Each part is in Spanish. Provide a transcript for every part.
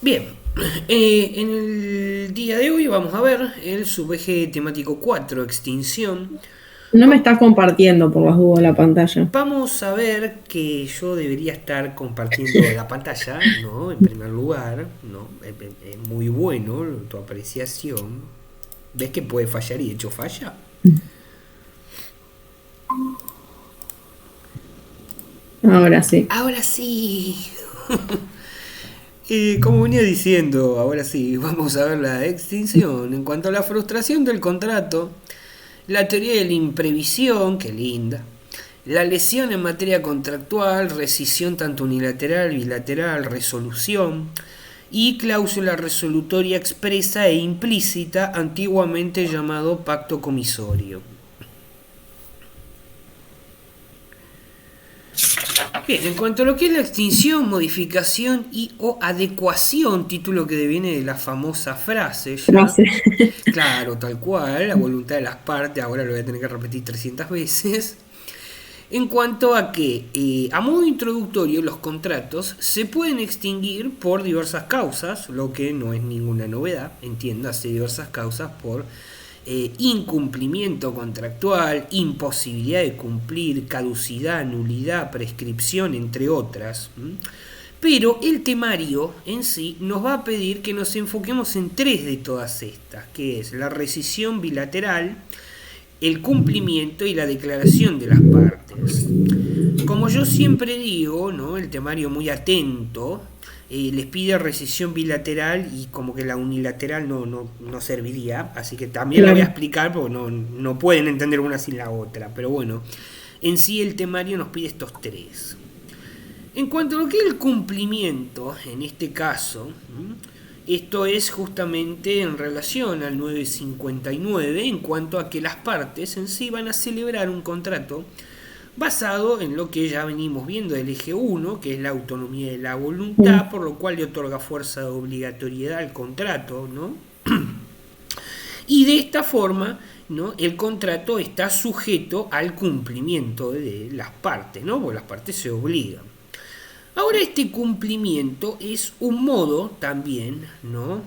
Bien, en el día de hoy vamos a ver el subeje temático 4, extinción. No me Va- estás compartiendo por las dudas la pantalla. Vamos a ver que yo debería estar compartiendo la pantalla, ¿no? En primer lugar, ¿no? Es muy bueno tu apreciación. ¿Ves que puede fallar y de hecho falla? Ahora sí. Ahora sí. Como venía diciendo, ahora sí, vamos a ver la extinción. En cuanto a la frustración del contrato, la teoría de la imprevisión, que linda. La lesión en materia contractual, rescisión tanto unilateral, bilateral, resolución y cláusula resolutoria expresa e implícita, antiguamente llamado pacto comisorio. Bien, en cuanto a lo que es la extinción, modificación y o adecuación, título que deviene de la famosa frase ya, Frase. claro, tal cual, la voluntad de las partes, ahora lo voy a tener que repetir 300 veces. En cuanto a que, a modo introductorio, los contratos se pueden extinguir por diversas causas, lo que no es ninguna novedad, entiéndase diversas causas por incumplimiento contractual, imposibilidad de cumplir, caducidad, nulidad, prescripción, entre otras. Pero el temario en sí nos va a pedir que nos enfoquemos en tres de todas estas, que es la rescisión bilateral, el cumplimiento y la declaración de las partes. Como yo siempre digo, ¿no? El temario muy atento les pide rescisión bilateral y como que la unilateral no serviría, así que también la voy a Claro. explicar porque no pueden entender una sin la otra, pero bueno, en sí el temario nos pide estos tres. En cuanto a lo que es el cumplimiento, en este caso, esto es justamente en relación al 959 en cuanto a que las partes en sí van a celebrar un contrato basado en lo que ya venimos viendo del eje 1, que es la autonomía de la Mm. voluntad, por lo cual le otorga fuerza de obligatoriedad al contrato, ¿no? Y de esta forma, ¿no? El contrato está sujeto al cumplimiento de las partes, ¿no? Porque las partes se obligan. Ahora este cumplimiento es un modo también, ¿no?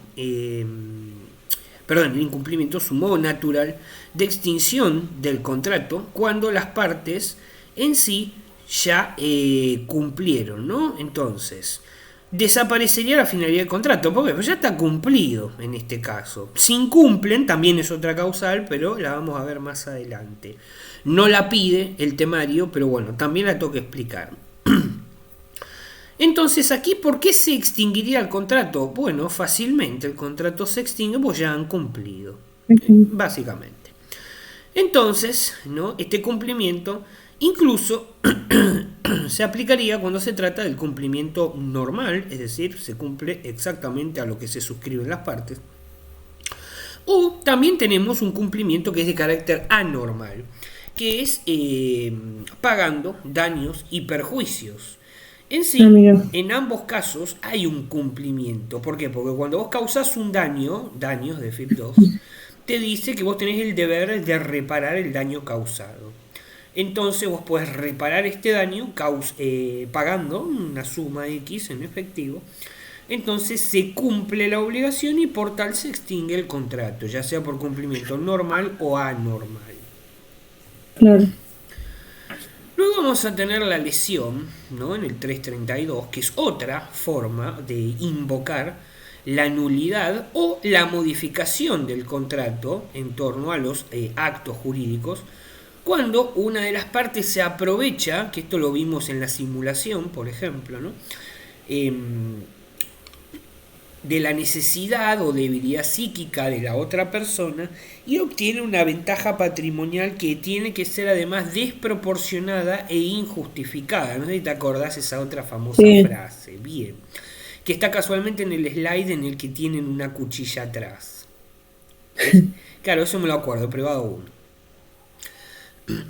Perdón, el incumplimiento es un modo natural de extinción del contrato cuando las partes en sí ya cumplieron, ¿no? Entonces, desaparecería la finalidad del contrato, porque pues ya está cumplido en este caso. Si incumplen, también es otra causal, pero la vamos a ver más adelante. No la pide el temario, pero bueno, también la tengo que explicar. Entonces aquí, ¿por qué se extinguiría el contrato? Bueno, fácilmente el contrato se extingue pues ya han cumplido, Ok. básicamente. Entonces, ¿no? Este cumplimiento incluso se aplicaría cuando se trata del cumplimiento normal, es decir, se cumple exactamente a lo que se suscriben las partes. O también tenemos un cumplimiento que es de carácter anormal, que es pagando daños y perjuicios. En Ah, sí, mira. en ambos casos hay un cumplimiento. ¿Por qué? Porque cuando vos causás un daño, daños de FIP 2, te dice que vos tenés el deber de reparar el daño causado. Entonces vos podés reparar este daño pagando una suma X en efectivo. Entonces se cumple la obligación y por tal se extingue el contrato, ya sea por cumplimiento normal o anormal. Claro. Luego vamos a tener la lesión, ¿no? En el 332, que es otra forma de invocar la nulidad o la modificación del contrato en torno a los actos jurídicos, cuando una de las partes se aprovecha, que esto lo vimos en la simulación, por ejemplo, ¿no? Em, de la necesidad o debilidad psíquica de la otra persona y obtiene una ventaja patrimonial que tiene que ser además desproporcionada e injustificada. No sé si te acordás esa otra famosa Sí. frase. Bien. Que está casualmente en el slide en el que tienen una cuchilla atrás. ¿Ves? Claro, eso me lo acuerdo, privado uno.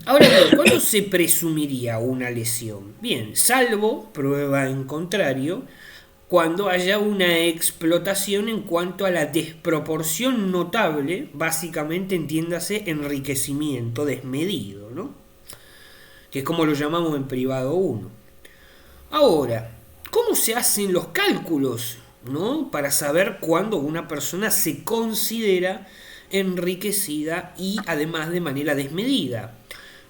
Ahora bien, ¿cuándo se presumiría una lesión? Bien, salvo prueba en contrario, cuando haya una explotación en cuanto a la desproporción notable, básicamente entiéndase enriquecimiento desmedido, ¿no? Que es como lo llamamos en privado uno. Ahora, ¿cómo se hacen los cálculos? ¿no? Para saber cuándo una persona se considera enriquecida y además de manera desmedida.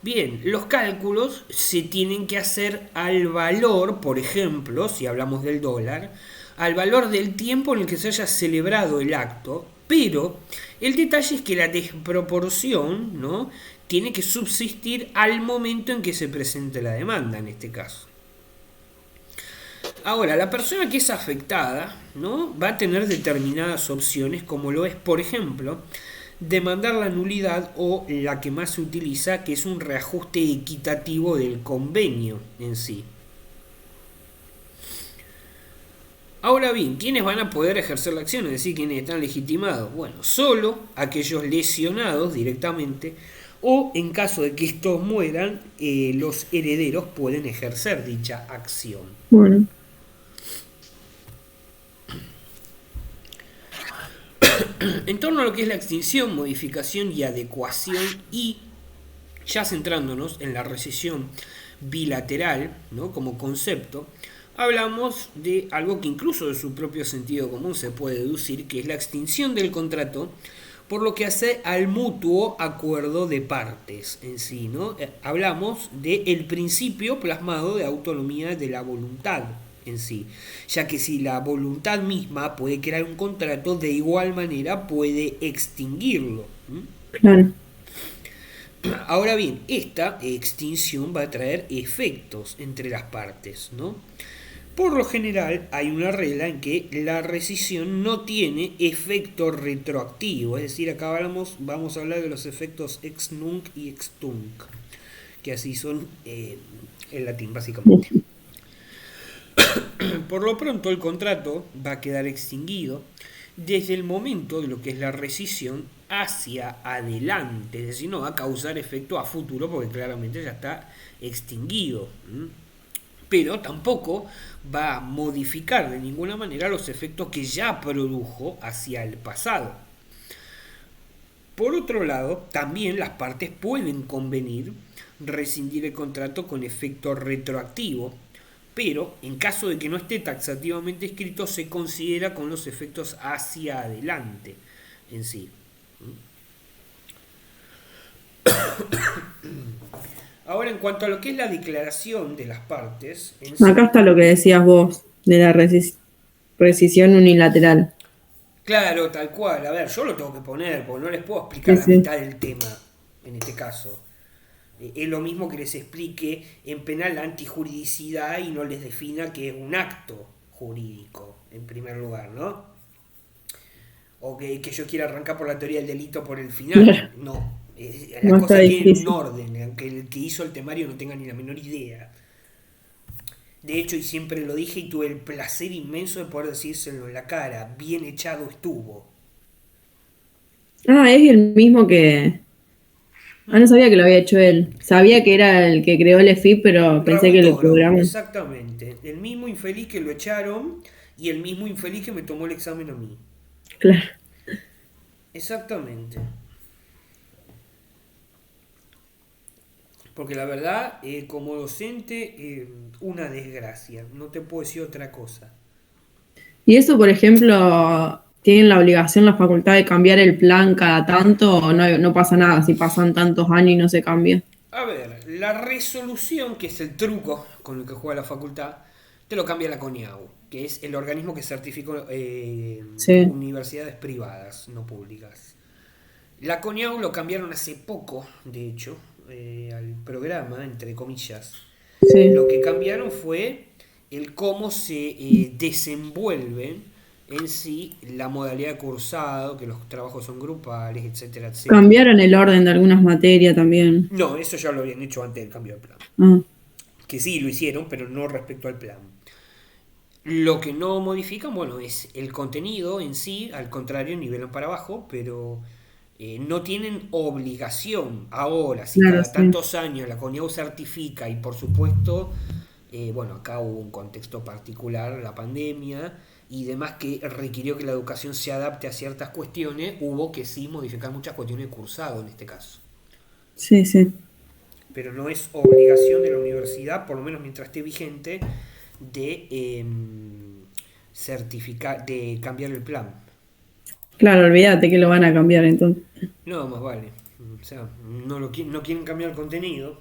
Bien, los cálculos se tienen que hacer al valor, por ejemplo, si hablamos del dólar, al valor del tiempo en el que se haya celebrado el acto, pero el detalle es que la desproporción, ¿no?, tiene que subsistir al momento en que se presente la demanda, en este caso. Ahora, la persona que es afectada, ¿no?, va a tener determinadas opciones, como lo es, por ejemplo, demandar la nulidad o la que más se utiliza, que es un reajuste equitativo del convenio en sí. Ahora bien, ¿quiénes van a poder ejercer la acción? Es decir, ¿quiénes están legitimados? Bueno, solo aquellos lesionados directamente o en caso de que estos mueran, los herederos pueden ejercer dicha acción. Bueno, En torno a lo que es la extinción, modificación y adecuación y ya centrándonos en la rescisión bilateral, ¿no?, como concepto, hablamos de algo que incluso de su propio sentido común se puede deducir, que es la extinción del contrato por lo que hace al mutuo acuerdo de partes en sí, ¿no? Hablamos del principio plasmado de autonomía de la voluntad en sí, ya que si la voluntad misma puede crear un contrato, de igual manera puede extinguirlo. claro. Ahora bien, esta extinción va a traer efectos entre las partes, ¿no? Por lo general hay una regla en que la rescisión no tiene efecto retroactivo, es decir, acá vamos a hablar de los efectos ex nunc y ex tunc, que así son en latín básicamente. Por lo pronto el contrato va a quedar extinguido desde el momento de lo que es la rescisión hacia adelante, es decir, no va a causar efecto a futuro porque claramente ya está extinguido. Pero tampoco va a modificar de ninguna manera los efectos que ya produjo hacia el pasado. Por otro lado, también las partes pueden convenir rescindir el contrato con efecto retroactivo, pero en caso de que no esté taxativamente escrito, se considera con los efectos hacia adelante en sí. Ahora, en cuanto a lo que es la declaración de las partes en sí, Acá está lo que decías vos de la rescisión unilateral. claro, tal cual. A ver, yo lo tengo que poner, porque no les puedo explicar Sí, la sí. mitad del tema en este caso. Es lo mismo que les explique en penal la antijuridicidad y no les defina que es un acto jurídico, en primer lugar, ¿no? O que yo quiera arrancar por la teoría del delito por el final. Claro, No. Las no está cosas tienen un difícil. orden, aunque el que hizo el temario no tenga ni la menor idea. De hecho, y siempre lo dije y tuve el placer inmenso de poder decírselo en la cara, bien echado estuvo. Ah, es el mismo que... Ah, no sabía que lo había hecho él. Sabía que era el que creó el EFIP, pero pensé Raúl que lo Toro, programó. exactamente. El mismo infeliz que lo echaron y el mismo infeliz que me tomó el examen a mí. Claro. Exactamente. Porque la verdad, como docente, una desgracia. No te puedo decir otra cosa. Y eso, por ejemplo, ¿tienen la obligación la facultad de cambiar el plan cada tanto o no, no pasa nada si pasan tantos años y no se cambia? A ver, la resolución, que es el truco con el que juega la facultad, te lo cambia la CONIAU, que es el organismo que certifica Sí, universidades privadas, no públicas. La CONIAU lo cambiaron hace poco, de hecho, al programa, entre comillas. Lo sí. que cambiaron fue el cómo se desenvuelven en sí la modalidad de cursado, que los trabajos son grupales, etcétera, etcétera. Cambiaron el orden de algunas materias también. No, eso ya lo habían hecho antes del cambio de plan. Ah, Que sí lo hicieron, pero no respecto al plan. Lo que no modifican, bueno, es el contenido en sí, al contrario, nivelan para abajo, pero no tienen obligación. Ahora, si claro, cada sí. tantos años la CONIAU certifica y por supuesto, bueno, acá hubo un contexto particular, la pandemia y demás que requirió que la educación se adapte a ciertas cuestiones, hubo que sí modificar muchas cuestiones de cursado en este caso. Sí, sí. Pero no es obligación de la universidad, por lo menos mientras esté vigente, de de cambiar el plan. Claro, olvídate que lo van a cambiar entonces. No, más vale. O sea, no quieren cambiar el contenido,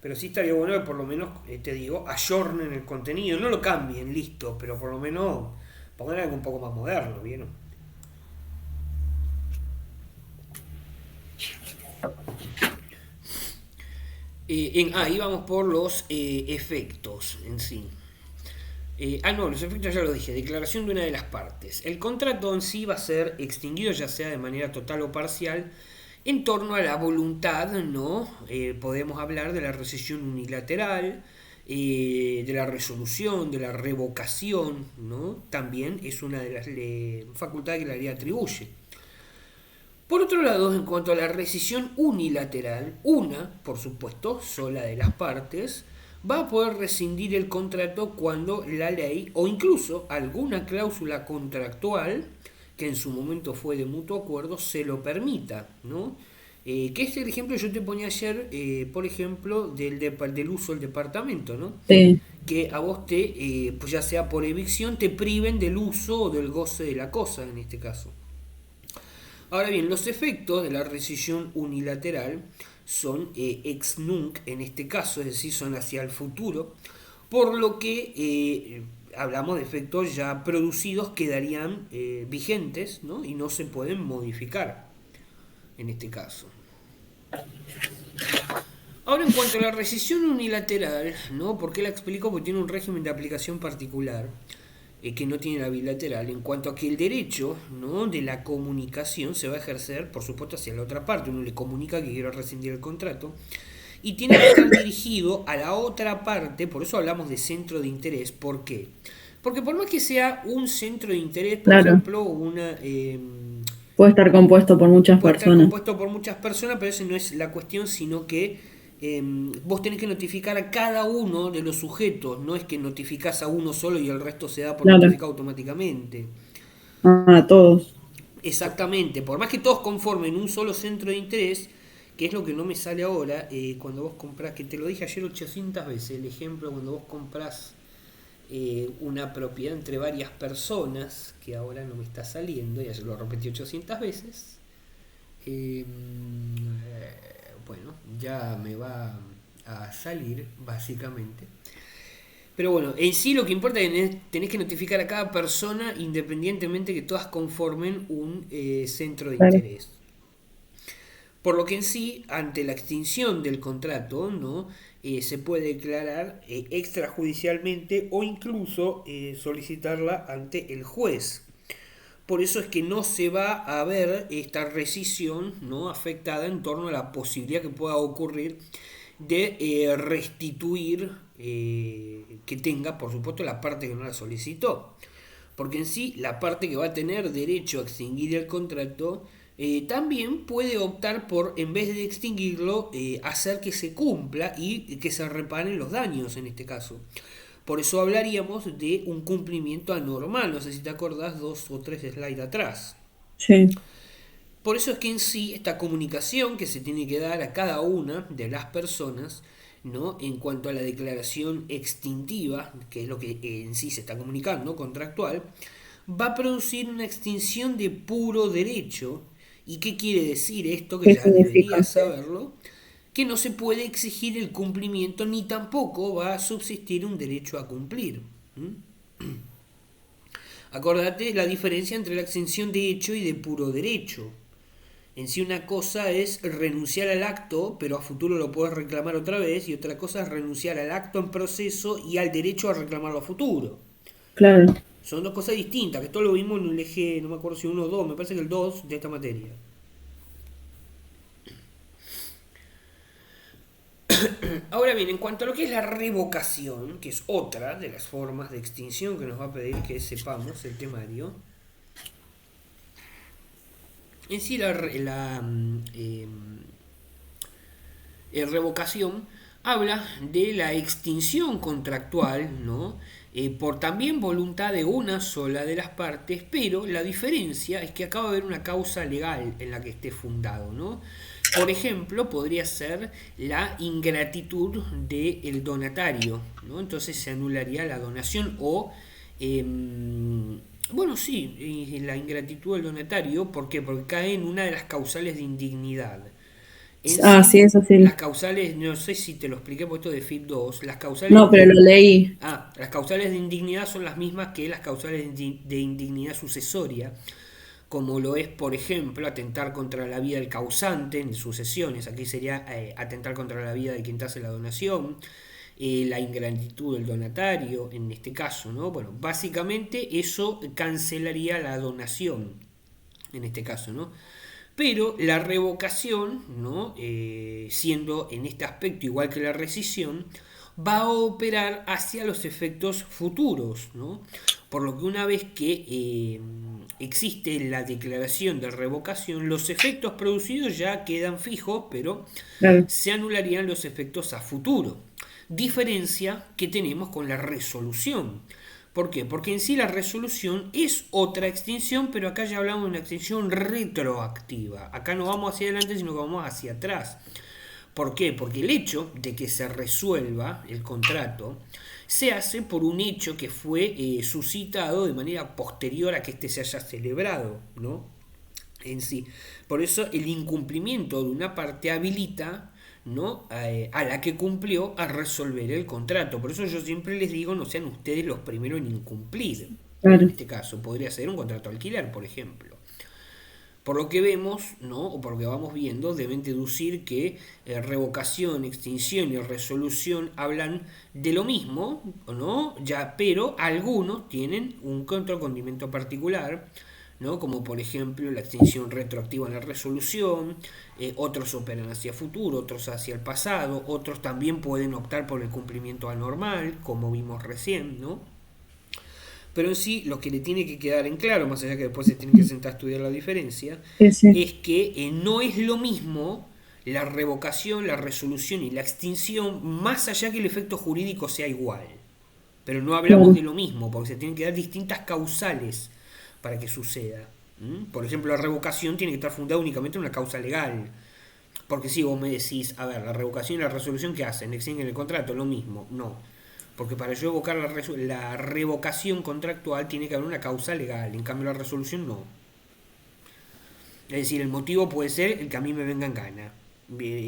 pero sí estaría bueno que por lo menos, te digo, ayornen el contenido. No lo cambien, listo, pero por lo menos pongan algo un poco más moderno, ¿vieron? Ahí vamos por los efectos en sí. No, los efectos ya lo dije. Declaración de una de las partes. El contrato en sí va a ser extinguido, ya sea de manera total o parcial, en torno a la voluntad, ¿no? Podemos hablar de la rescisión unilateral, de la resolución, de la revocación, ¿no? También es una de las facultades que la ley atribuye. Por otro lado, en cuanto a la rescisión unilateral, una, por supuesto, sola de las partes, va a poder rescindir el contrato cuando la ley o incluso alguna cláusula contractual que en su momento fue de mutuo acuerdo se lo permita, ¿no? Que es el ejemplo que yo te ponía ayer, por ejemplo, del uso del departamento, ¿no? Sí, Que a vos pues ya sea por evicción, te priven del uso o del goce de la cosa en este caso. Ahora bien, los efectos de la rescisión unilateral son ex nunc en este caso, es decir, son hacia el futuro, por lo que hablamos de efectos ya producidos quedarían vigentes, ¿no? Y no se pueden modificar en este caso. Ahora, en cuanto a la rescisión unilateral, ¿no? ¿Por qué la explico? Porque tiene un régimen de aplicación particular que no tiene la bilateral, en cuanto a que el derecho, ¿no? De la comunicación se va a ejercer, por supuesto, hacia la otra parte. Uno le comunica que quiere rescindir el contrato y tiene que estar dirigido a la otra parte. Por eso hablamos de centro de interés. ¿Por qué? Porque por más que sea un centro de interés, por claro. ejemplo, Puede estar compuesto por muchas puede estar personas. compuesto por muchas personas, pero esa no es la cuestión, sino que vos tenés que notificar a cada uno de los sujetos. No es que notificás a uno solo y el resto se da por Claro. notificado automáticamente. A todos. Exactamente, por más que todos conformen un solo centro de interés, que es lo que no me sale ahora, cuando vos comprás, que te lo dije ayer 800 veces, el ejemplo cuando vos comprás una propiedad entre varias personas, que ahora no me está saliendo, ya se lo repetí 800 veces, bueno, ya me va a salir básicamente. Pero bueno, en sí lo que importa es que tenés que notificar a cada persona independientemente que todas conformen un centro de Claro. interés. Por lo que en sí, ante la extinción del contrato, ¿no? Se puede declarar extrajudicialmente o incluso solicitarla ante el juez. Por eso es que no se va a ver esta rescisión, ¿no? Afectada en torno a la posibilidad que pueda ocurrir de restituir que tenga, por supuesto, la parte que no la solicitó. Porque en sí, la parte que va a tener derecho a extinguir el contrato también puede optar por, en vez de extinguirlo, hacer que se cumpla y que se reparen los daños en este caso. Por eso hablaríamos de un cumplimiento anormal. No sé si te acordás, 2 o 3 slides atrás. Sí. Por eso es que en sí esta comunicación que se tiene que dar a cada una de las personas, ¿no? En cuanto a la declaración extintiva, que es lo que en sí se está comunicando, contractual, va a producir una extinción de puro derecho. ¿Y qué quiere decir esto? Que ¿Qué ya significa? deberías saberlo. Que no se puede exigir el cumplimiento ni tampoco va a subsistir un derecho a cumplir. Acordate la diferencia entre la exención de hecho y de puro derecho. En sí una cosa es renunciar al acto, pero a futuro lo puedes reclamar otra vez, y otra cosa es renunciar al acto en proceso y al derecho a reclamarlo a futuro. Claro. Son dos cosas distintas, que esto lo vimos en el eje, no me acuerdo si uno o dos, me parece que el 2 de esta materia. Ahora bien, en cuanto a lo que es la revocación, que es otra de las formas de extinción que nos va a pedir que sepamos el temario, en sí revocación habla de la extinción contractual, ¿no? Por también voluntad de una sola de las partes, pero la diferencia es que acaba de haber una causa legal en la que esté fundado, ¿no? Por ejemplo, podría ser la ingratitud del donatario, ¿no? Entonces se anularía la donación o Bueno, sí, la ingratitud del donatario, ¿por qué? Porque cae en una de las causales de indignidad. En Ah, sí, sí, eso las sí. causales, no sé si te lo expliqué por esto de FIP2, las causales No, pero lo leí. las causales de indignidad son las mismas que las causales de indignidad sucesoria, como lo es, por ejemplo, atentar contra la vida del causante en sucesiones, aquí sería atentar contra la vida de quien te hace la donación, la ingratitud del donatario, en este caso, ¿no? Bueno, básicamente eso cancelaría la donación, en este caso, ¿no? Pero la revocación, ¿no? Siendo en este aspecto igual que la rescisión, va a operar hacia los efectos futuros, ¿no? Por lo que una vez que existe la declaración de revocación, los efectos producidos ya quedan fijos, pero Claro, se anularían los efectos a futuro. Diferencia que tenemos con la resolución. ¿Por qué? Porque en sí la resolución es otra extinción, pero acá ya hablamos de una extinción retroactiva. Acá no vamos hacia adelante, sino que vamos hacia atrás. ¿Por qué? Porque el hecho de que se resuelva el contrato se hace por un hecho que fue suscitado de manera posterior a que éste se haya celebrado, ¿no? En sí. Por eso el incumplimiento de una parte habilita, ¿no? A la que cumplió a resolver el contrato. Por eso yo siempre les digo, no sean ustedes los primeros en incumplir. En claro. este caso, podría ser un contrato de alquiler, por ejemplo. Por lo que vemos, ¿no? O por lo que vamos viendo, deben deducir que revocación, extinción y resolución hablan de lo mismo, ¿no? Ya, pero algunos tienen un contracondimento particular, ¿no? Como por ejemplo la extinción retroactiva en la resolución, otros operan hacia futuro, otros hacia el pasado, otros también pueden optar por el cumplimiento anormal, como vimos recién, ¿no? Pero en sí, lo que le tiene que quedar en claro, más allá que después se tiene que sentar a estudiar la diferencia, Sí, sí. es que no es lo mismo la revocación, la resolución y la extinción, más allá que el efecto jurídico sea igual. Pero no hablamos Claro. de lo mismo, porque se tienen que dar distintas causales para que suceda. ¿Mm? Por ejemplo, la revocación tiene que estar fundada únicamente en una causa legal. Porque si vos me decís, a ver, la revocación y la resolución, ¿qué hacen? ¿Extinguen el contrato? Lo mismo. No. Porque para yo evocar la revocación contractual tiene que haber una causa legal. En cambio, la resolución no. Es decir, el motivo puede ser el que a mí me venga en gana.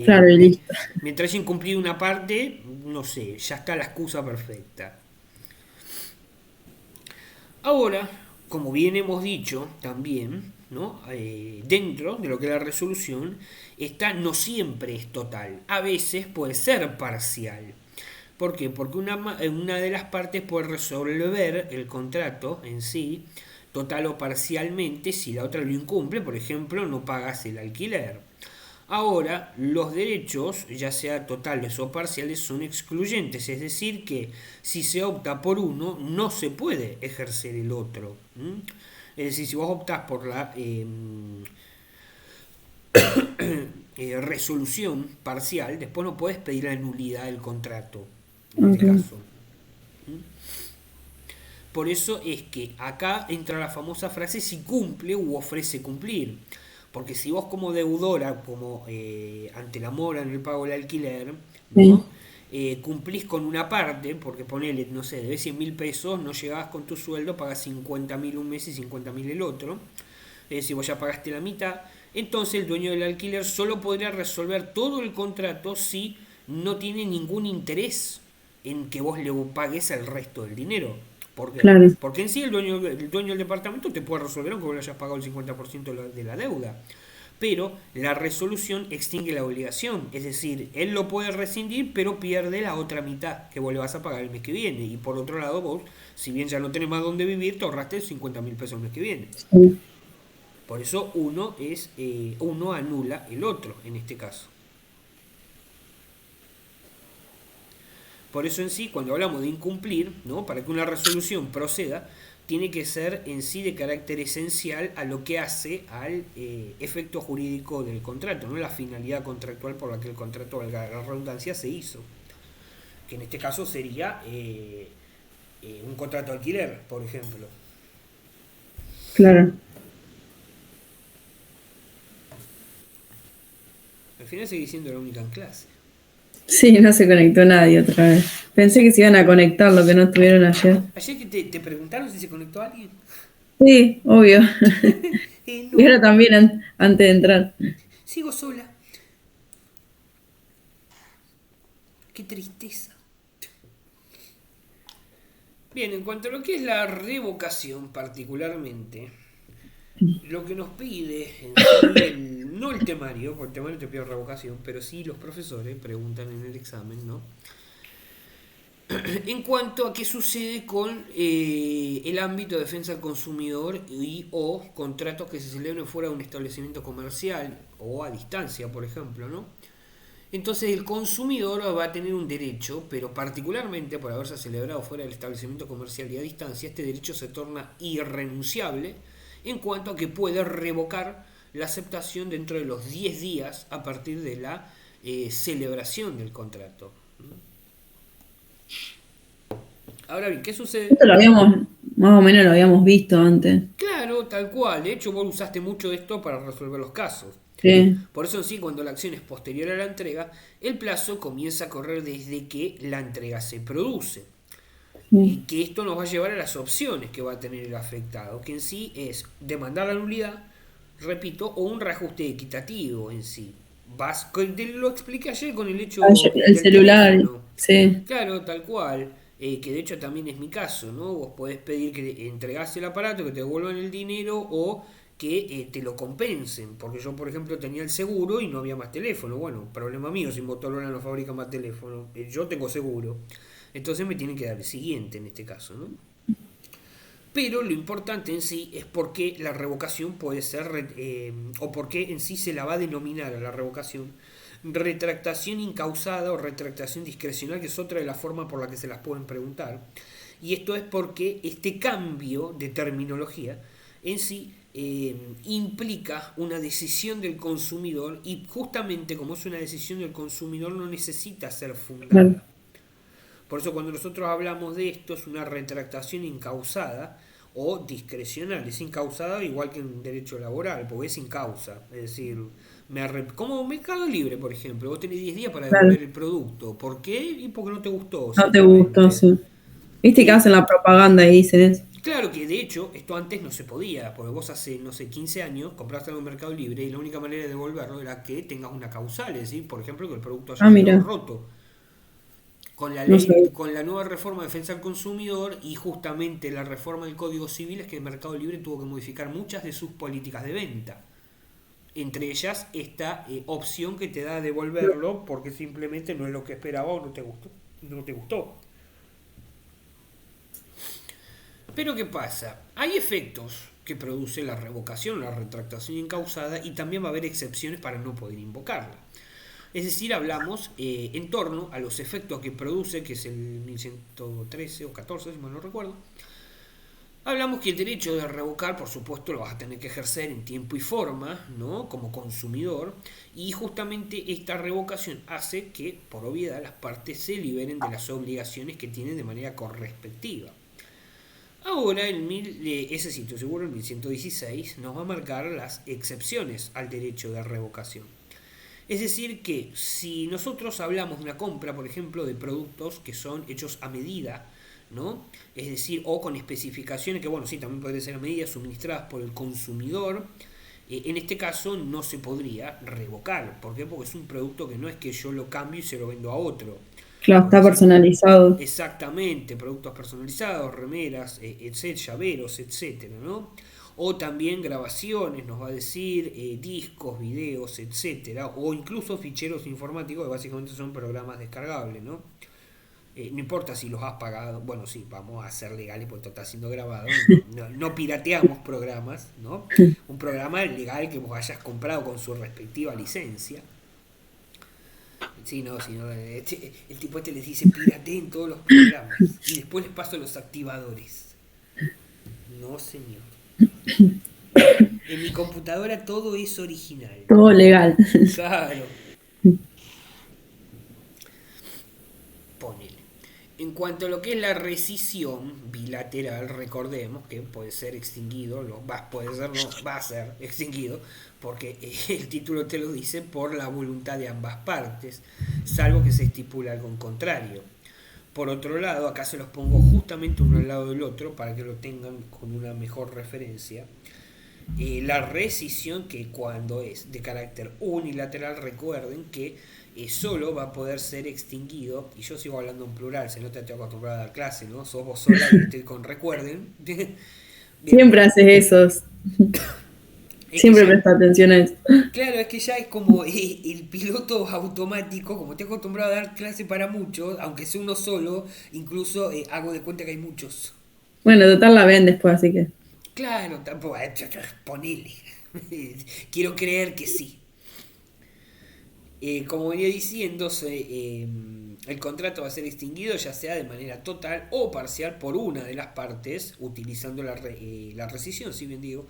Claro, y listo. Mientras haya incumplido una parte, no sé, ya está la excusa perfecta. Ahora, como bien hemos dicho también, ¿no? Dentro de lo que es la resolución, esta no siempre es total, a veces puede ser parcial. ¿Por qué? Porque una de las partes puede resolver el contrato en sí, total o parcialmente, si la otra lo incumple, por ejemplo, no pagas el alquiler. Ahora, los derechos, ya sea totales o parciales, son excluyentes, es decir, que si se opta por uno, no se puede ejercer el otro. ¿Mm? Es decir, si vos optás por la resolución parcial, después no puedes pedir la nulidad del contrato, en este Ok. caso. ¿Mm? Por eso es que acá entra la famosa frase si cumple u ofrece cumplir. Porque si vos como deudora, como ante la mora en el pago del alquiler, Sí. ¿no? Cumplís con una parte, porque ponele, no sé, debes 100.000 pesos, no llegabas con tu sueldo, pagas 50.000 un mes y 50.000 el otro. Es decir, vos ya pagaste la mitad. Entonces el dueño del alquiler solo podría resolver todo el contrato si no tiene ningún interés en que vos le pagues el resto del dinero. ¿Por qué? Claro. Porque en sí el dueño del departamento te puede resolver aunque vos le hayas pagado el 50% de la deuda. Pero la resolución extingue la obligación. Es decir, él lo puede rescindir, pero pierde la otra mitad que vos le vas a pagar el mes que viene. Y por otro lado, vos, si bien ya no tenés más dónde vivir, te ahorraste 50.000 pesos el mes que viene. Sí. Por eso uno anula el otro en este caso. Por eso en sí, cuando hablamos de incumplir, ¿no? Para que una resolución proceda, tiene que ser en sí de carácter esencial a lo que hace al efecto jurídico del contrato, no la finalidad contractual por la que el contrato, valga la redundancia, se hizo. Que en este caso sería un contrato de alquiler, por ejemplo. Claro. Al final sigue siendo la única en clase. Sí, no se conectó nadie otra vez. Pensé que se iban a conectar lo que no estuvieron ayer. Ayer que te preguntaron si se conectó alguien. Sí, obvio. Y No, ahora también antes de entrar. sigo sola. Qué tristeza. Bien, en cuanto a lo que es la revocación particularmente, lo que nos pide en sí, no el temario, porque el temario te pide revocación, pero sí los profesores preguntan en el examen, ¿no? En cuanto a qué sucede con el ámbito de defensa del consumidor y o contratos que se celebren fuera de un establecimiento comercial o a distancia, por ejemplo, ¿no? Entonces el consumidor va a tener un derecho, pero particularmente por haberse celebrado fuera del establecimiento comercial y a distancia, este derecho se torna irrenunciable en cuanto a que puede revocar la aceptación dentro de los 10 días a partir de la celebración del contrato. Ahora bien, ¿qué sucede? Esto lo habíamos, más o menos lo habíamos visto antes. Claro, tal cual. De hecho, vos usaste mucho esto para resolver los casos. Sí. Por eso en sí, cuando la acción es posterior a la entrega, el plazo comienza a correr desde que la entrega se produce. Y Sí. que esto nos va a llevar a las opciones que va a tener el afectado, que en sí es demandar la nulidad, repito, o un reajuste equitativo en sí. Lo expliqué ayer con el hecho El del celular, teléfono. sí. Claro, tal cual. Que de hecho también es mi caso, ¿no? Vos podés pedir que entregase el aparato, que te devuelvan el dinero o que te lo compensen. Porque yo, por ejemplo, tenía el seguro y no había más teléfono. Bueno, problema mío si Motorola no fabrica más teléfono. Yo tengo seguro. Entonces me tienen que dar el siguiente en este caso, ¿no? Pero lo importante en sí es por qué la revocación puede ser, o por qué en sí se la va a denominar a la revocación retractación incausada o retractación discrecional, que es otra de las formas por las que se las pueden preguntar. Y esto es porque este cambio de terminología en sí implica una decisión del consumidor y justamente como es una decisión del consumidor no necesita ser Claro. fundada. Por eso cuando nosotros hablamos de esto es una retractación incausada o discrecional. Es incausada igual que en derecho laboral, porque es sin causa. Es decir, como Mercado Libre, por ejemplo, vos tenés 10 días para Claro. devolver el producto. ¿Por qué? Y porque no te gustó, No te gustó, simplemente. sí. Viste que Eh, hacen la propaganda y dicen eso. claro que de hecho esto antes no se podía, porque vos hace, no sé, 15 años compraste algo en Mercado Libre y la única manera de devolverlo era que tengas una causal, es decir, por ejemplo, que el producto haya Ah, llegado mira, roto. Con la no ley, sabía. con la nueva reforma de defensa del consumidor y justamente la reforma del Código Civil es que el Mercado Libre tuvo que modificar muchas de sus políticas de venta. Entre ellas esta opción que te da a devolverlo porque simplemente no es lo que esperaba o no te gustó. No te gustó. Pero ¿qué pasa? Hay efectos que produce la revocación, la retractación incausada y también va a haber excepciones para no poder invocarla. Es decir, hablamos en torno a los efectos que produce, que es el 1113 o 14, si mal no recuerdo. Hablamos que el derecho de revocar, por supuesto, lo vas a tener que ejercer en tiempo y forma, ¿no? Como consumidor, y justamente esta revocación hace que, por obviedad, las partes se liberen de las obligaciones que tienen de manera correspectiva. Ahora, ese sitio seguro, el 1116, nos va a marcar las excepciones al derecho de revocación. Es decir, que si nosotros hablamos de una compra, por ejemplo, de productos que son hechos a medida, ¿no? Es decir, o con especificaciones que, bueno, sí, también podrían ser a medida suministradas por el consumidor, en este caso no se podría revocar. ¿Por qué? Porque es un producto que no es que yo lo cambio y se lo vendo a otro. Claro, Por está decir, personalizado. exactamente, productos personalizados, remeras, etcétera, llaveros, etcétera, ¿no? O también grabaciones, nos va a decir, discos, videos, etcétera, o incluso ficheros informáticos que básicamente son programas descargables, ¿no? No importa si los has pagado, bueno, sí, vamos a ser legales porque esto está siendo grabado, no pirateamos programas, ¿no? Un programa legal que vos hayas comprado con su respectiva licencia. Sí, no, si no, el tipo este les dice pirateen todos los programas y después les paso los activadores. No, señor. En mi computadora todo es original. Todo legal. Claro, ponele. En cuanto a lo que es la rescisión bilateral, recordemos que puede ser extinguido, puede ser, no, va a ser extinguido, porque el título te lo dice por la voluntad de ambas partes, salvo que se estipule algo en contrario. Por otro lado, acá se los pongo justamente uno al lado del otro para que lo tengan con una mejor referencia. La rescisión, que cuando es de carácter unilateral, recuerden que solo va a poder ser extinguido, y yo sigo hablando en plural, se nota que estoy acostumbrado a dar clase, ¿no? Sos vos sola y estoy con recuerden. Bien, Siempre haces eso. es que Siempre ya, presta atención a eso. claro, es que ya es como el piloto automático, como estoy acostumbrado a dar clase para muchos, aunque sea uno solo, incluso hago de cuenta que hay muchos. Bueno, total la ven después, así que. Claro, tampoco, ponele. Quiero creer que sí. Como venía diciendo, el contrato va a ser extinguido ya sea de manera total o parcial por una de las partes, utilizando la rescisión, si bien digo,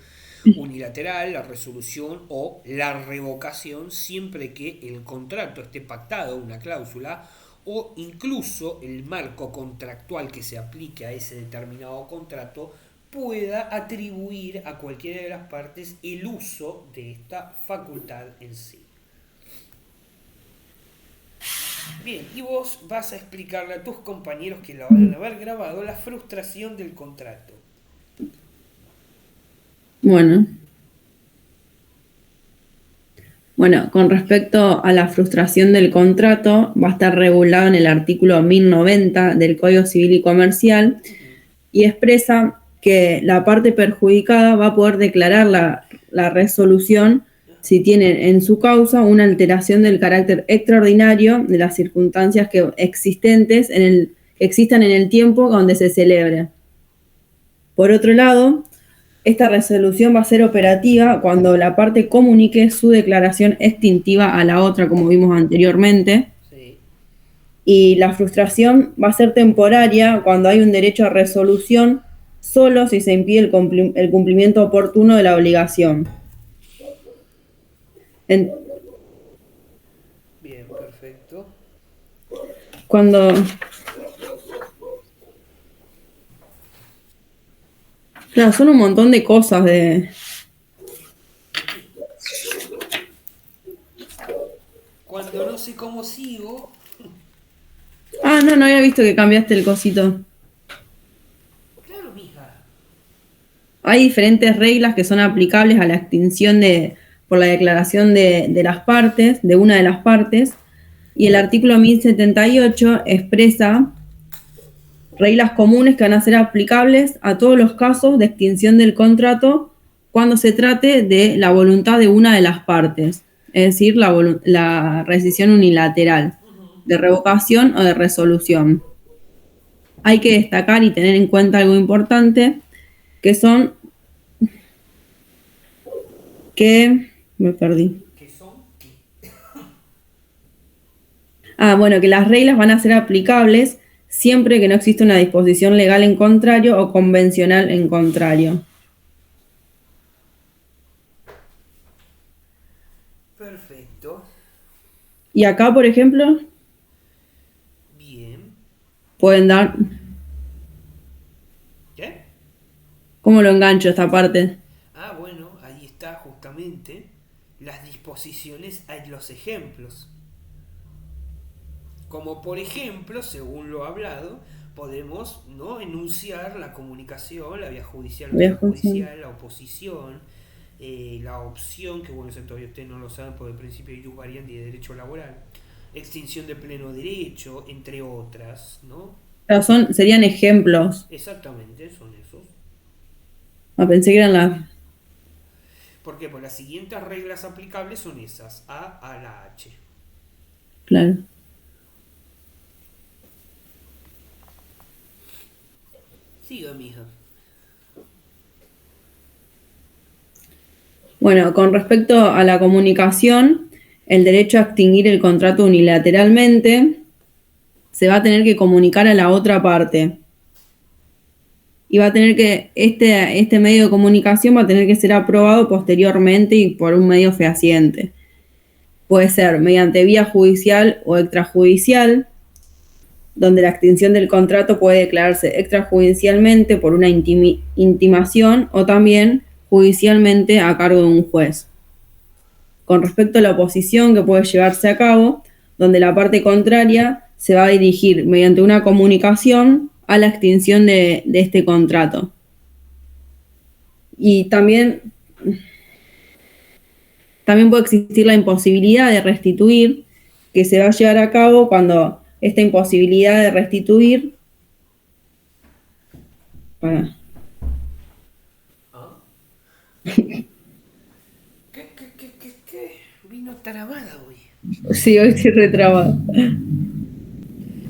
unilateral, la resolución o la revocación, siempre que el contrato esté pactado, una cláusula, o incluso el marco contractual que se aplique a ese determinado contrato pueda atribuir a cualquiera de las partes el uso de esta facultad en sí. Bien, y vos vas a explicarle a tus compañeros que la van a haber grabado la frustración del contrato. Bueno. Bueno, con respecto a la frustración del contrato, va a estar regulado en el artículo 1090 del Código Civil y Comercial y expresa que la parte perjudicada va a poder declarar la resolución si tiene en su causa una alteración del carácter extraordinario de las circunstancias que existan en el tiempo donde se celebre. Por otro lado, esta resolución va a ser operativa cuando la parte comunique su declaración extintiva a la otra, como vimos anteriormente. Sí. Y la frustración va a ser temporaria cuando hay un derecho a resolución solo si se impide el cumplimiento oportuno de la obligación. Bien, perfecto. Cuando... Claro, son un montón de cosas de... Cuando no sé cómo sigo. Ah, no había visto que cambiaste el cosito. Claro, mija. Hay diferentes reglas que son aplicables a la extinción por la declaración de las partes, de una de las partes, y el artículo 1078 expresa reglas comunes que van a ser aplicables a todos los casos de extinción del contrato cuando se trate de la voluntad de una de las partes, es decir, la rescisión unilateral, de revocación o de resolución. Hay que destacar y tener en cuenta algo importante, que son que... me perdí. ¿Qué son? Bueno, que las reglas van a ser aplicables siempre que no exista una disposición legal en contrario o convencional en contrario. Perfecto. Y acá, por ejemplo, Bien. pueden dar... ¿Qué? ¿Cómo lo engancho esta parte? Ah, bueno, ahí está justamente las disposiciones a los ejemplos. Como por ejemplo, según lo hablado, podemos no enunciar la comunicación, la vía judicial, la extrajudicial, la oposición, la opción, que bueno, eso todavía ustedes no lo saben por el principio de ius variandi de derecho laboral, extinción de pleno derecho, entre otras, ¿no? Pero serían ejemplos. Exactamente, son esos. Pensé que eran las... Porque pues las siguientes reglas aplicables son esas, a la H. Claro. Siga, mija. Bueno, con respecto a la comunicación, el derecho a extinguir el contrato unilateralmente se va a tener que comunicar a la otra parte. Y va a tener que, este medio de comunicación va a tener que ser aprobado posteriormente y por un medio fehaciente. Puede ser mediante vía judicial o extrajudicial. donde la extinción del contrato puede declararse extrajudicialmente por una intimación o también judicialmente a cargo de un juez. Con respecto a la oposición que puede llevarse a cabo, donde la parte contraria se va a dirigir mediante una comunicación a la extinción de este contrato. Y también puede existir la imposibilidad de restituir, que se va a llevar a cabo cuando esta imposibilidad de restituir... Para. ¿Qué? Vino trabada hoy. Sí, hoy estoy retrabada.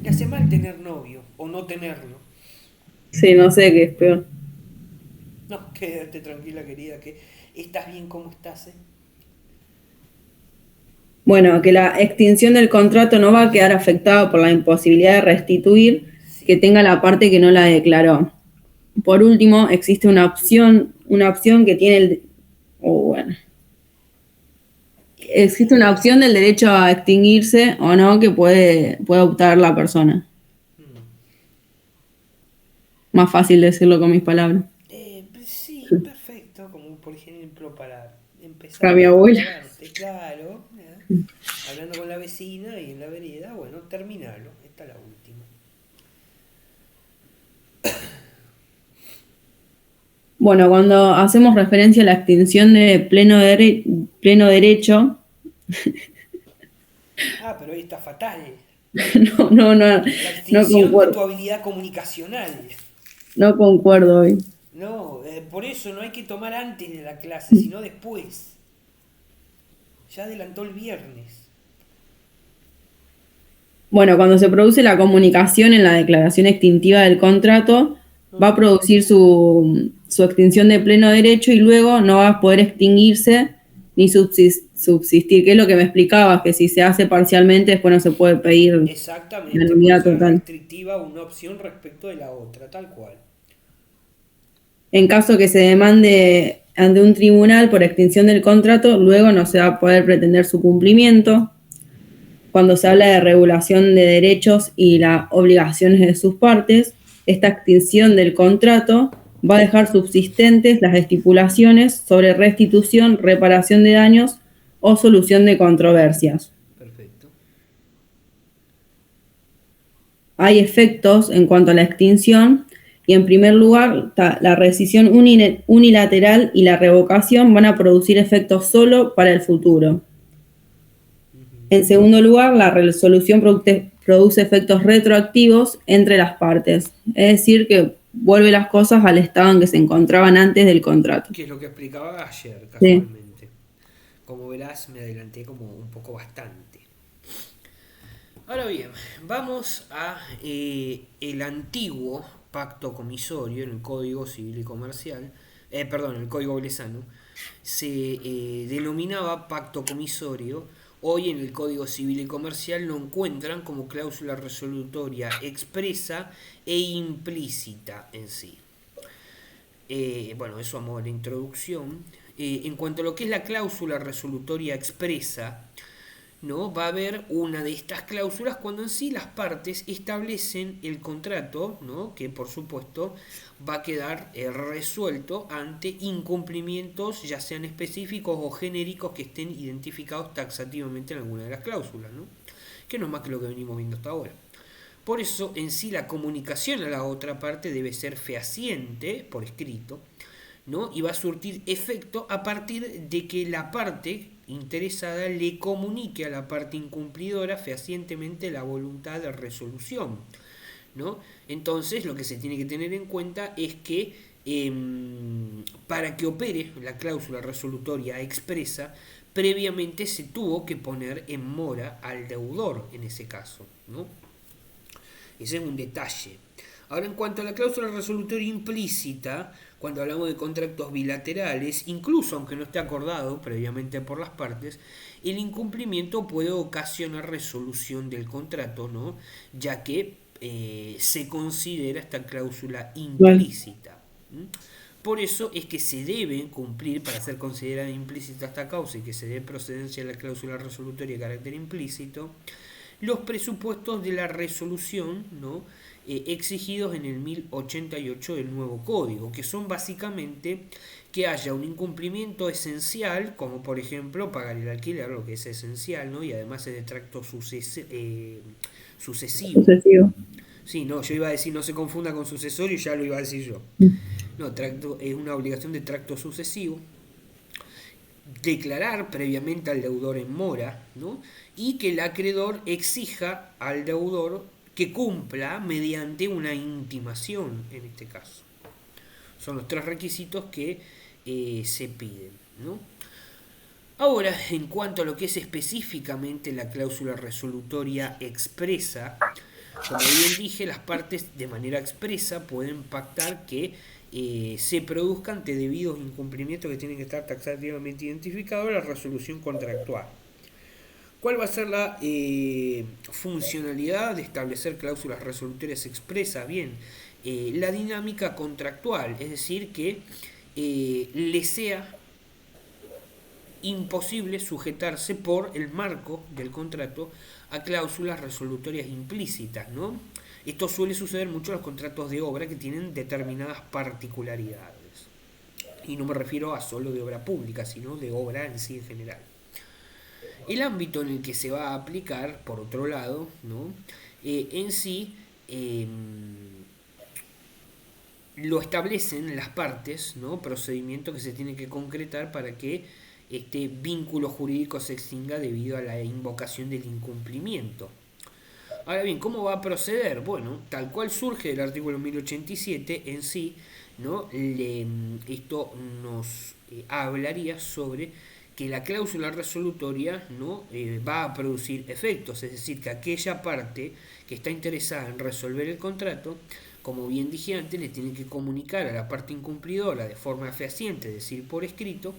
Le hace mal tener novio o no tenerlo. Sí, no sé qué es peor. No, quédate tranquila, querida, que estás bien como estás, ¿eh? Bueno, que la extinción del contrato no va a quedar afectada por la imposibilidad de restituir Sí. que tenga la parte que no la declaró. Por último, existe una opción que tiene existe una opción del derecho a extinguirse o no que puede optar la persona. Más fácil decirlo con mis palabras. Sí, perfecto, como por ejemplo para empezar Para a mi abuela. aclararte, claro, hablando con la vecina y en la vereda, bueno, terminalo, esta es la última. Bueno, cuando hacemos referencia a la extinción de pleno derecho, Pero ahí está fatal. no La extinción de tu concuerdo, habilidad comunicacional. no concuerdo hoy. No, por eso no hay que tomar antes de la clase, sino después. Ya adelantó el viernes. Bueno, cuando se produce la comunicación en la declaración extintiva del contrato, va a producir su extinción de pleno derecho y luego no va a poder extinguirse ni subsistir, que es lo que me explicabas, que si se hace parcialmente después no se puede pedir la Exactamente, por nulidad eso es total. restrictiva una opción respecto de la otra, tal cual. En caso que se demande ante un tribunal por extinción del contrato, luego no se va a poder pretender su cumplimiento. Cuando se habla de regulación de derechos y las obligaciones de sus partes, esta extinción del contrato va a dejar subsistentes las estipulaciones sobre restitución, reparación de daños o solución de controversias. Perfecto. Hay efectos en cuanto a la extinción y en primer lugar la rescisión unilateral y la revocación van a producir efectos solo para el futuro. En segundo lugar, la resolución produce efectos retroactivos entre las partes, es decir, que vuelve las cosas al estado en que se encontraban antes del contrato. Que es lo que explicaba ayer, Sí. casualmente. Como verás, me adelanté como un poco bastante. Ahora bien, vamos a el antiguo pacto comisorio en el Código Civil y Comercial, el Código Bolesano, se denominaba pacto comisorio. Hoy en el Código Civil y Comercial lo encuentran como cláusula resolutoria expresa e implícita en sí. Eso a modo de introducción. En cuanto a lo que es la cláusula resolutoria expresa, ¿no? Va a haber una de estas cláusulas cuando en sí las partes establecen el contrato, ¿no? Que por supuesto va a quedar resuelto ante incumplimientos ya sean específicos o genéricos que estén identificados taxativamente en alguna de las cláusulas, ¿no? Que no es más que lo que venimos viendo hasta ahora. Por eso en sí la comunicación a la otra parte debe ser fehaciente por escrito, ¿no? Y va a surtir efecto a partir de que la parte interesada le comunique a la parte incumplidora fehacientemente la voluntad de resolución, ¿no? Entonces lo que se tiene que tener en cuenta es que para que opere la cláusula resolutoria expresa, previamente se tuvo que poner en mora al deudor en ese caso, ¿no? Ese es un detalle. Ahora, en cuanto a la cláusula resolutoria implícita, cuando hablamos de contratos bilaterales, incluso aunque no esté acordado previamente por las partes, el incumplimiento puede ocasionar resolución del contrato, ¿no? Ya que se considera esta cláusula implícita. Por eso es que se debe cumplir, para ser considerada implícita esta causa y que se dé procedencia a la cláusula resolutoria de carácter implícito, los presupuestos de la resolución, ¿no? Exigidos en el 1088 del nuevo código, que son básicamente que haya un incumplimiento esencial, como por ejemplo pagar el alquiler, lo que es esencial, ¿no? Y además es de tracto sucesivo. Sucesivo. Sí, no, yo iba a decir no se confunda con sucesorio y ya lo iba a decir yo. Mm. No, tracto, es una obligación de tracto sucesivo. Declarar previamente al deudor en mora, ¿no? Y que el acreedor exija al deudor que cumpla mediante una intimación, en este caso. Son los tres requisitos que se piden, ¿no? Ahora, en cuanto a lo que es específicamente la cláusula resolutoria expresa, como bien dije, las partes de manera expresa pueden pactar que se produzca ante debidos incumplimientos que tienen que estar taxativamente identificados la resolución contractual. ¿Cuál va a ser la funcionalidad de establecer cláusulas resolutorias expresas? Bien, la dinámica contractual, es decir, que le sea imposible sujetarse por el marco del contrato a cláusulas resolutorias implícitas, ¿no? Esto suele suceder mucho en los contratos de obra que tienen determinadas particularidades. Y no me refiero a solo de obra pública, sino de obra en sí en general. El ámbito en el que se va a aplicar, por otro lado, ¿no? En sí lo establecen las partes, ¿no? Procedimientos que se tienen que concretar para que este vínculo jurídico se extinga debido a la invocación del incumplimiento. Ahora bien, ¿cómo va a proceder? Bueno, tal cual surge del artículo 1087 en sí, ¿no? Esto nos hablaría sobre que la cláusula resolutoria, ¿no? Va a producir efectos, es decir, que aquella parte que está interesada en resolver el contrato, como bien dije antes, le tiene que comunicar a la parte incumplidora de forma fehaciente, es decir, por escrito,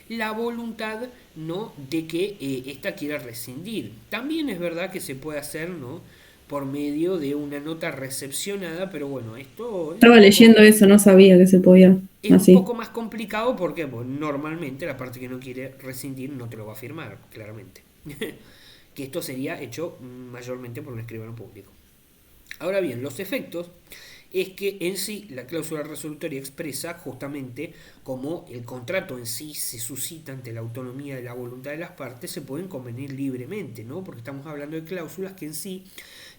la voluntad, ¿no? De que ésta quiera rescindir. También es verdad que se puede hacer, ¿no? Por medio de una nota recepcionada, pero bueno, esto es Estaba leyendo eso, no sabía que se podía un así. poco más complicado porque pues, normalmente la parte que no quiere rescindir no te lo va a firmar, claramente. Que esto sería hecho mayormente por un escribano público. Ahora bien, los efectos es que en sí la cláusula resolutoria expresa justamente como el contrato en sí se suscita ante la autonomía de la voluntad de las partes, se pueden convenir libremente, ¿no? Porque estamos hablando de cláusulas que en sí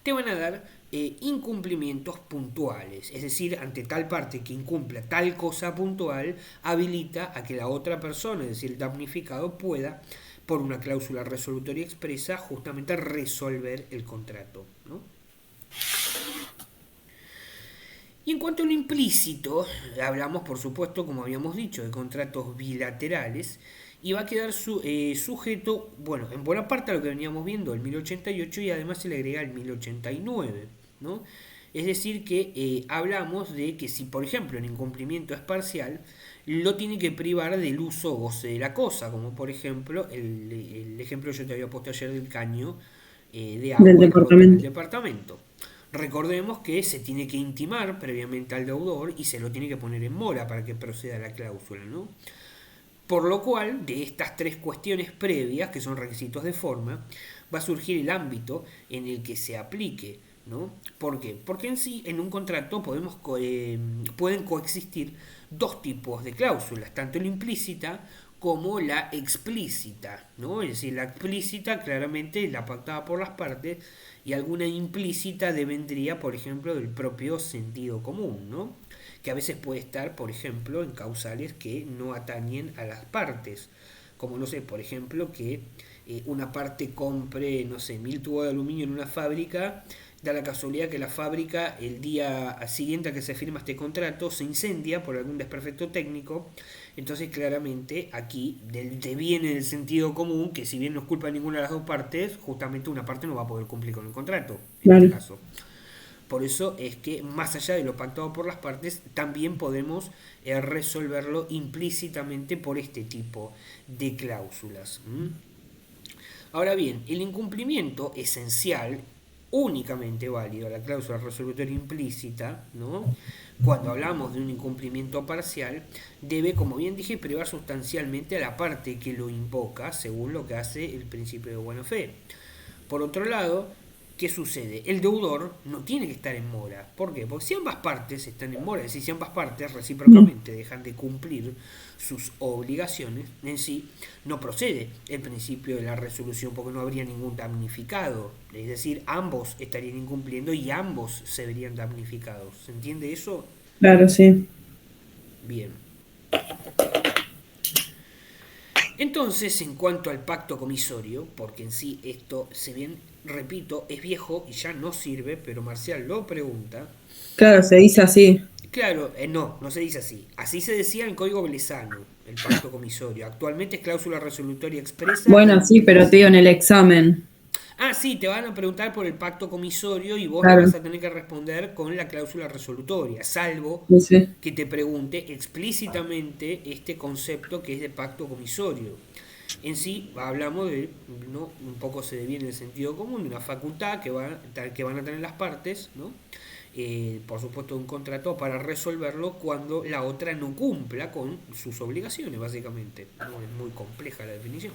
te van a dar incumplimientos puntuales, es decir, ante tal parte que incumpla tal cosa puntual, habilita a que la otra persona, es decir, el damnificado, pueda, por una cláusula resolutoria expresa, justamente resolver el contrato, ¿no? Y en cuanto a lo implícito, hablamos por supuesto, como habíamos dicho, de contratos bilaterales y va a quedar sujeto, bueno, en buena parte a lo que veníamos viendo, el 1088 y además se le agrega el 1089, ¿no? Es decir, que hablamos de que si, por ejemplo, el incumplimiento es parcial, lo tiene que privar del uso o goce de la cosa, como por ejemplo el ejemplo que yo te había puesto ayer del caño de Del agua roto en el departamento. departamento. Recordemos que se tiene que intimar previamente al deudor y se lo tiene que poner en mora para que proceda la cláusula, ¿no? Por lo cual, de estas tres cuestiones previas, que son requisitos de forma, va a surgir el ámbito en el que se aplique, ¿no? ¿Por qué? Porque en sí, en un contrato pueden coexistir dos tipos de cláusulas, tanto la implícita como la explícita, ¿no? Es decir, la explícita claramente la pactada por las partes y alguna implícita devendría, por ejemplo, del propio sentido común, ¿no? Que a veces puede estar, por ejemplo, en causales que no atañen a las partes, como no sé, por ejemplo, que una parte compre, no sé, 1000 tubos de aluminio en una fábrica, da la casualidad que la fábrica el día siguiente a que se firma este contrato se incendia por algún desperfecto técnico, entonces claramente aquí viene el sentido común que si bien no es culpa de ninguna de las dos partes, justamente una parte no va a poder cumplir con el contrato, en este Claro. caso. Por eso es que más allá de lo pactado por las partes, también podemos resolverlo implícitamente por este tipo de cláusulas. Ahora bien, el incumplimiento esencial, únicamente válido a la cláusula resolutoria implícita, ¿no? Cuando hablamos de un incumplimiento parcial, debe, como bien dije, privar sustancialmente a la parte que lo invoca, según lo que hace el principio de buena fe. Por otro lado, ¿qué sucede? El deudor no tiene que estar en mora. ¿Por qué? Porque si ambas partes están en mora, es decir, si ambas partes recíprocamente dejan de cumplir sus obligaciones, en sí no procede el principio de la resolución porque no habría ningún damnificado. Es decir, ambos estarían incumpliendo y ambos se verían damnificados. ¿Se entiende eso? Claro, sí. Bien. Entonces, en cuanto al pacto comisorio, porque en sí esto, si bien, repito, es viejo y ya no sirve, pero Marcial lo pregunta, Claro, se dice así. claro, no se dice así. Así se decía en el Código Velezano, el pacto comisorio. Actualmente es cláusula resolutoria expresa e Bueno, sí, pero te digo implícita. en el examen. Ah, sí, te van a preguntar por el pacto comisorio y vos le Claro, vas a tener que responder con la cláusula resolutoria, salvo sí, sí. que te pregunte explícitamente este concepto que es de pacto comisorio. En sí, hablamos de, ¿no? Un poco se deviene en el sentido común, de una facultad que van a tener las partes, ¿no? Por supuesto, un contrato para resolverlo cuando la otra no cumpla con sus obligaciones, básicamente. No es muy compleja la definición.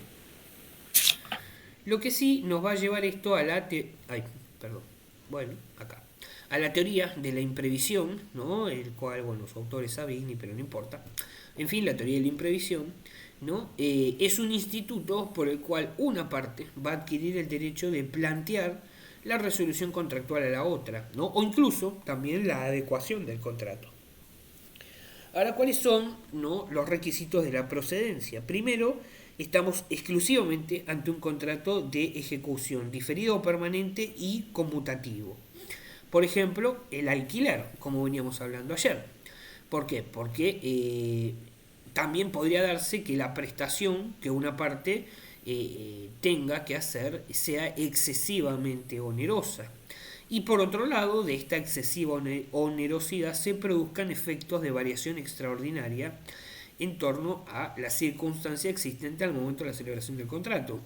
Lo que sí nos va a llevar esto a ay, perdón. Bueno, acá. A la teoría de la imprevisión, ¿no? El cual, bueno, su autor es Savigny, pero no importa. En fin, la teoría de la imprevisión, ¿no? Es un instituto por el cual una parte va a adquirir el derecho de plantear la resolución contractual a la otra, ¿no? O incluso también la adecuación del contrato. Ahora, ¿cuáles son, no, los requisitos de la procedencia? Primero, estamos exclusivamente ante un contrato de ejecución diferido o permanente y conmutativo. Por ejemplo, el alquiler, como veníamos hablando ayer. ¿Por qué? Porque también podría darse que la prestación que una parte tenga que hacer sea excesivamente onerosa. Y por otro lado, de esta excesiva onerosidad se produzcan efectos de variación extraordinaria en torno a la circunstancia existente al momento de la celebración del contrato.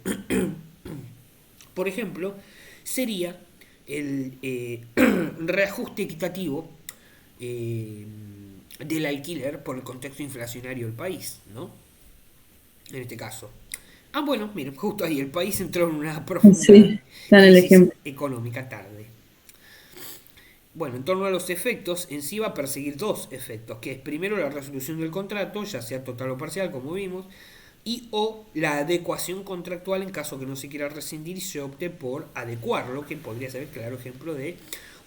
Por ejemplo, sería el reajuste equitativo eh, del alquiler por el contexto inflacionario del país, ¿no? En este caso. Ah, bueno, miren, justo ahí el país entró en una profunda Sí, está en el crisis ejemplo. económica tarde. Bueno, en torno a los efectos, en sí va a perseguir dos efectos, que es primero la resolución del contrato, ya sea total o parcial, como vimos, y o la adecuación contractual en caso que no se quiera rescindir y se opte por adecuarlo, que podría ser el claro ejemplo de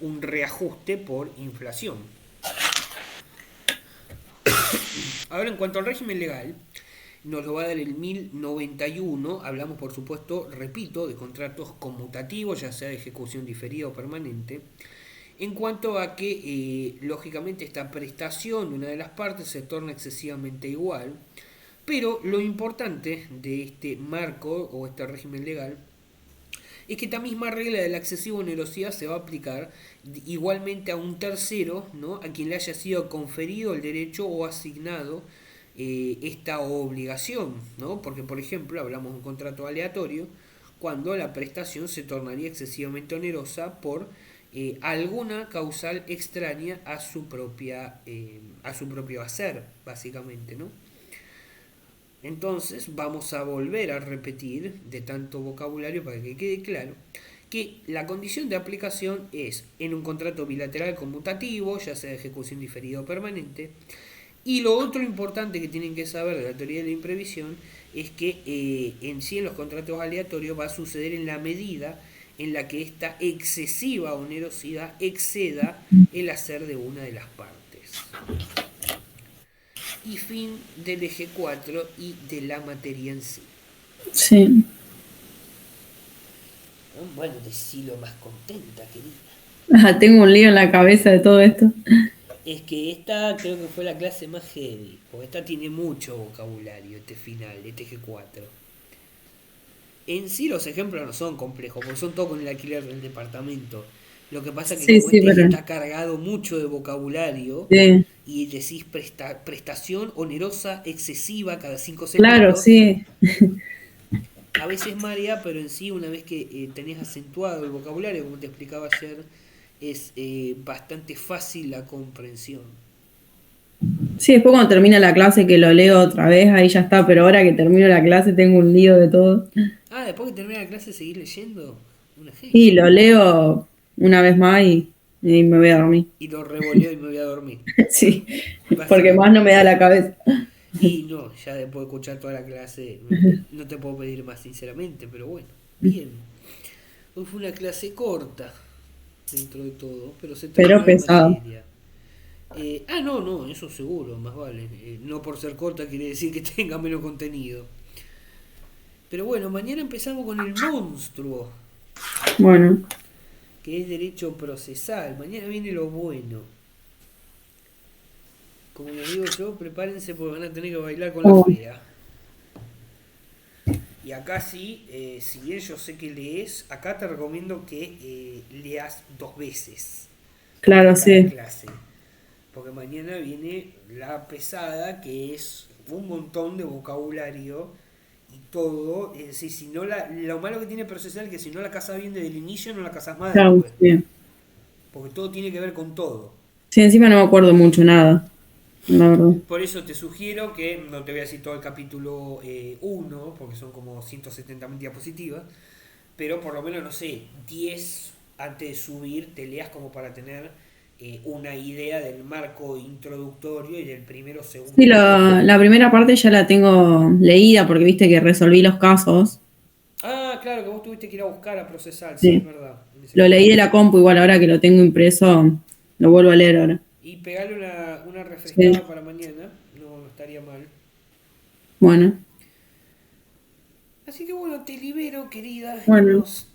un reajuste por inflación. Ahora, en cuanto al régimen legal, nos lo va a dar el 1091. Hablamos, por supuesto, repito, de contratos conmutativos, ya sea de ejecución diferida o permanente. En cuanto a que, lógicamente, esta prestación de una de las partes se torna excesivamente igual, pero lo importante de este marco o este régimen legal es que esta misma regla de la excesiva onerosidad se va a aplicar igualmente a un tercero, ¿no? A quien le haya sido conferido el derecho o asignado esta obligación, ¿no? Porque, por ejemplo, hablamos de un contrato aleatorio cuando la prestación se tornaría excesivamente onerosa por alguna causal extraña a su propio hacer, básicamente, ¿no? Entonces vamos a volver a repetir de tanto vocabulario para que quede claro que la condición de aplicación es en un contrato bilateral conmutativo, ya sea de ejecución diferida o permanente. Y lo otro importante que tienen que saber de la teoría de la imprevisión es que en sí en los contratos aleatorios va a suceder en la medida en la que esta excesiva onerosidad exceda el hacer de una de las partes. Y fin del eje 4 y de la materia en sí. Sí. Bueno, decilo más contenta, querida. Ajá, tengo un lío en la cabeza de todo esto. Es que esta creo que fue la clase más heavy, porque esta tiene mucho vocabulario, este final, este eje 4. En sí los ejemplos no son complejos, porque son todos con el alquiler del departamento. Lo que pasa es que Sí, como sí, este eje pero. está cargado mucho de vocabulario Sí, y decís prestación onerosa excesiva cada 5 claro, segundos, sí. a veces marea, pero en sí una vez que tenés acentuado el vocabulario, como te explicaba ayer, es bastante fácil la comprensión. Sí, después cuando termina la clase que lo leo otra vez, ahí ya está, pero ahora que termino la clase tengo un lío de todo. Ah, después que termine la clase, seguir leyendo. Una Y genia. lo leo una vez más y me voy a dormir. Y lo revoleo y me voy a dormir. Sí, porque más no Básicamente. me da la cabeza. Y no, ya después de escuchar toda la clase, no te puedo pedir más sinceramente, pero bueno, bien. Hoy fue una clase corta, dentro de todo, pero se Pero terminó la pesado. materia. No, no, eso seguro, más vale. No por ser corta quiere decir que tenga menos contenido. Pero bueno, mañana empezamos con el monstruo, Bueno, que es derecho procesal. Mañana viene lo bueno. Como les digo yo, prepárense porque van a tener que bailar con la uy, fea. Y acá sí, si bien yo sé que lees, acá te recomiendo que leas 2 veces antes claro, de cada sí. clase. Porque mañana viene la pesada, que es un montón de vocabulario y todo. Es decir, si no lo malo que tiene procesar es que si no la cazas bien desde el inicio, no la cazas más Claro, después. sí. Porque todo tiene que ver con todo. Sí, encima no me acuerdo mucho nada, la verdad. Por eso te sugiero que, no te voy a decir todo el capítulo 1, porque son como 170.000 diapositivas, pero por lo menos, no sé, 10 antes de subir te leas como para tener una idea del marco introductorio y del primero o Sí, segundo capítulo. la primera parte ya la tengo leída porque viste que resolví los casos. Ah, claro, que vos tuviste que ir a buscar a procesar, sí, es Sí. verdad, en ese Lo leí de capítulo. la compu, igual ahora que lo tengo impreso, lo vuelvo a leer ahora. Y pegarle una Sí. refrescada para mañana, no, no estaría mal. Bueno, Así que bueno, te libero, querida, y bueno. nos